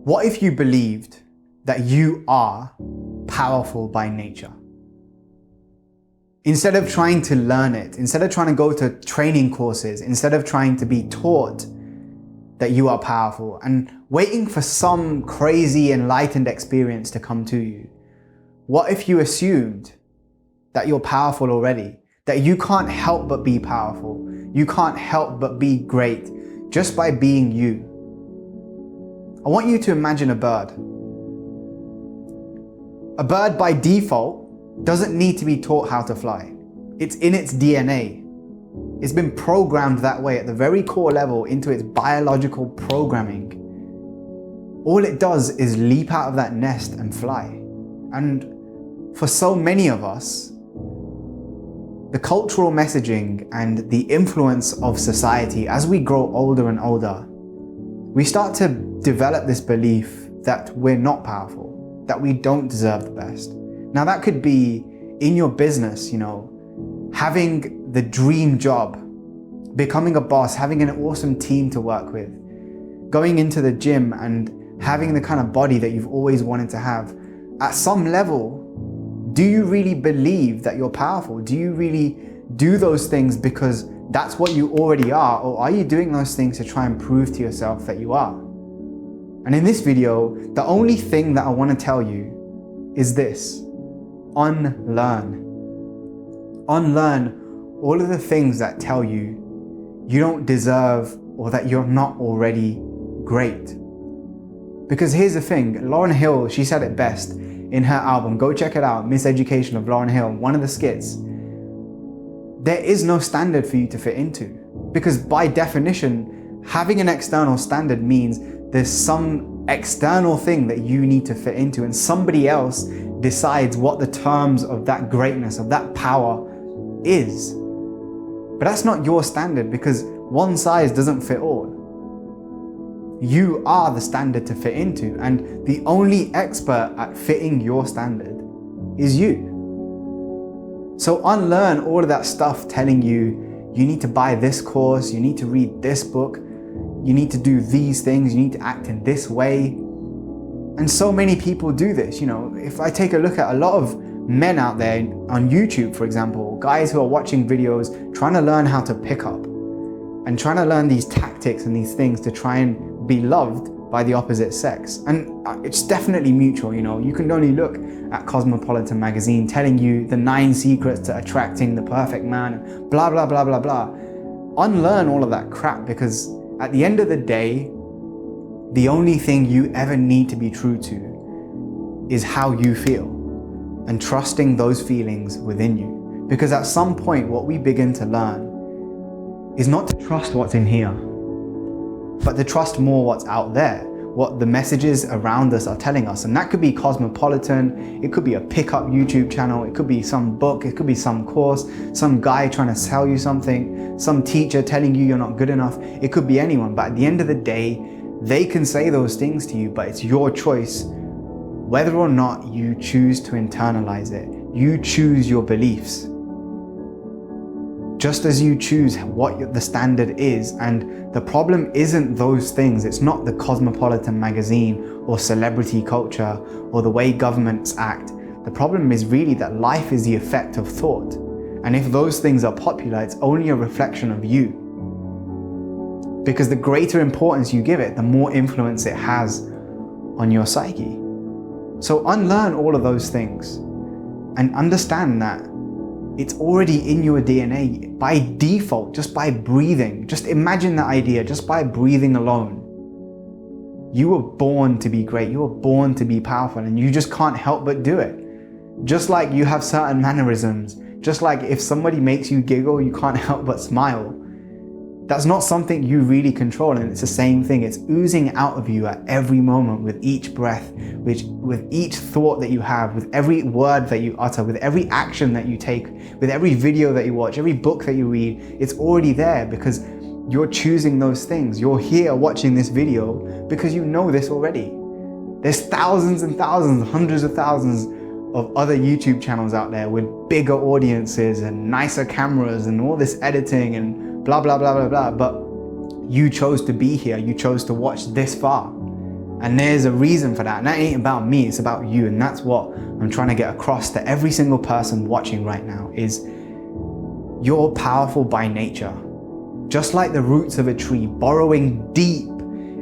What if you believed that you are powerful by nature? Instead of trying to learn it, instead of trying to go to training courses, instead of trying to be taught that you are powerful and waiting for some crazy enlightened experience to come to you, what if you assumed that you're powerful already, that you can't help but be powerful, you can't help but be great just by being you? I want you to imagine a bird. A bird by default doesn't need to be taught how to fly. It's in its DNA. It's been programmed that way at the very core level into its biological programming. All it does is leap out of that nest and fly. And for so many of us, the cultural messaging and the influence of society as we grow older and older, we start to develop this belief that we're not powerful, that we don't deserve the best. Now that could be in your business, having the dream job, becoming a boss, having an awesome team to work with, going into the gym and having the kind of body that you've always wanted to have. At some level, do you really believe that you're powerful? Do you really do those things because that's what you already are? Or are you doing those things to try and prove to yourself that you are? And in this video, the only thing that I want to tell you is this: unlearn. Unlearn all of the things that tell you you don't deserve or that you're not already great. Because here's the thing, Lauryn Hill, she said it best in her album, go check it out, Miseducation of Lauryn Hill, one of the skits. There is no standard for you to fit into. Because by definition, having an external standard means there's some external thing that you need to fit into, and somebody else decides what the terms of that greatness, of that power is. But that's not your standard, because one size doesn't fit all. You are the standard to fit into, and the only expert at fitting your standard is you. So unlearn all of that stuff telling you you need to buy this course, you need to read this book, you need to do these things, you need to act in this way. And so many people do this. If I take a look at a lot of men out there on YouTube, for example, guys who are watching videos trying to learn how to pick up and trying to learn these tactics and these things to try and be loved by the opposite sex. And it's definitely mutual. You can only look at Cosmopolitan magazine telling you the 9 secrets to attracting the perfect man, blah, blah, blah, blah, blah. Unlearn all of that crap, because at the end of the day, the only thing you ever need to be true to is how you feel, and trusting those feelings within you. Because at some point, what we begin to learn is not to trust what's in here, but to trust more what's out there, what the messages around us are telling us. And that could be Cosmopolitan, it could be a pickup YouTube channel, it could be some book, it could be some course, some guy trying to sell you something, some teacher telling you you're not good enough. It could be anyone, but at the end of the day, they can say those things to you, but it's your choice whether or not you choose to internalize it. You choose your beliefs. Just as you choose what the standard is. And the problem isn't those things. It's not the Cosmopolitan magazine or celebrity culture or the way governments act. The problem is really that life is the effect of thought. And if those things are popular, it's only a reflection of you. Because the greater importance you give it, the more influence it has on your psyche. So unlearn all of those things and understand that it's already in your DNA by default, just by breathing. Just imagine that idea, just by breathing alone. You were born to be great, you were born to be powerful, and you just can't help but do it. Just like you have certain mannerisms, just like if somebody makes you giggle, you can't help but smile. That's not something you really control, and it's the same thing. It's oozing out of you at every moment, with each breath, with each thought that you have, with every word that you utter, with every action that you take, with every video that you watch, every book that you read. It's already there because you're choosing those things. You're here watching this video because you know this already. There's thousands and thousands, hundreds of thousands of other YouTube channels out there with bigger audiences and nicer cameras and all this editing and blah, blah, blah, blah, blah. But you chose to be here. You chose to watch this far. And there's a reason for that. And that ain't about me, it's about you. And that's what I'm trying to get across to every single person watching right now is you're powerful by nature. Just like the roots of a tree burrowing deep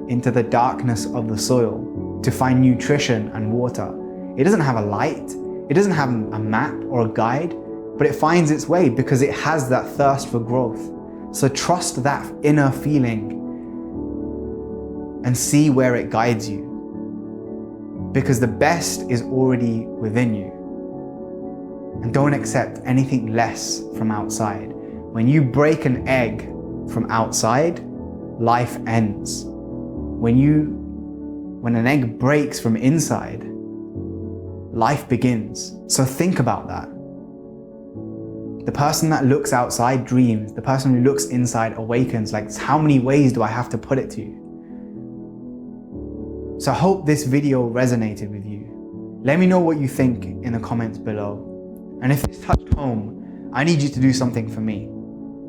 into the darkness of the soil to find nutrition and water. It doesn't have a light, it doesn't have a map or a guide, but it finds its way because it has that thirst for growth. So trust that inner feeling and see where it guides you. Because the best is already within you. And don't accept anything less from outside. When you break an egg from outside, life ends. When an egg breaks from inside, life begins. So think about that. The person that looks outside dreams. The person who looks inside awakens. Like, how many ways do I have to put it to you? So I hope this video resonated with you. Let me know what you think in the comments below. And if this touched home, I need you to do something for me.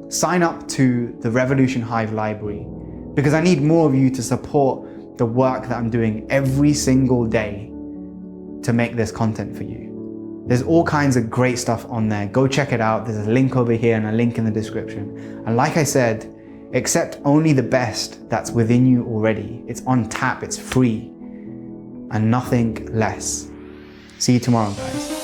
Sign up to the Revolution Hive Library because I need more of you to support the work that I'm doing every single day to make this content for you. There's all kinds of great stuff on there. Go check it out. There's a link over here and a link in the description. And like I said, accept only the best that's within you already. It's on tap, it's free, and nothing less. See you tomorrow, guys.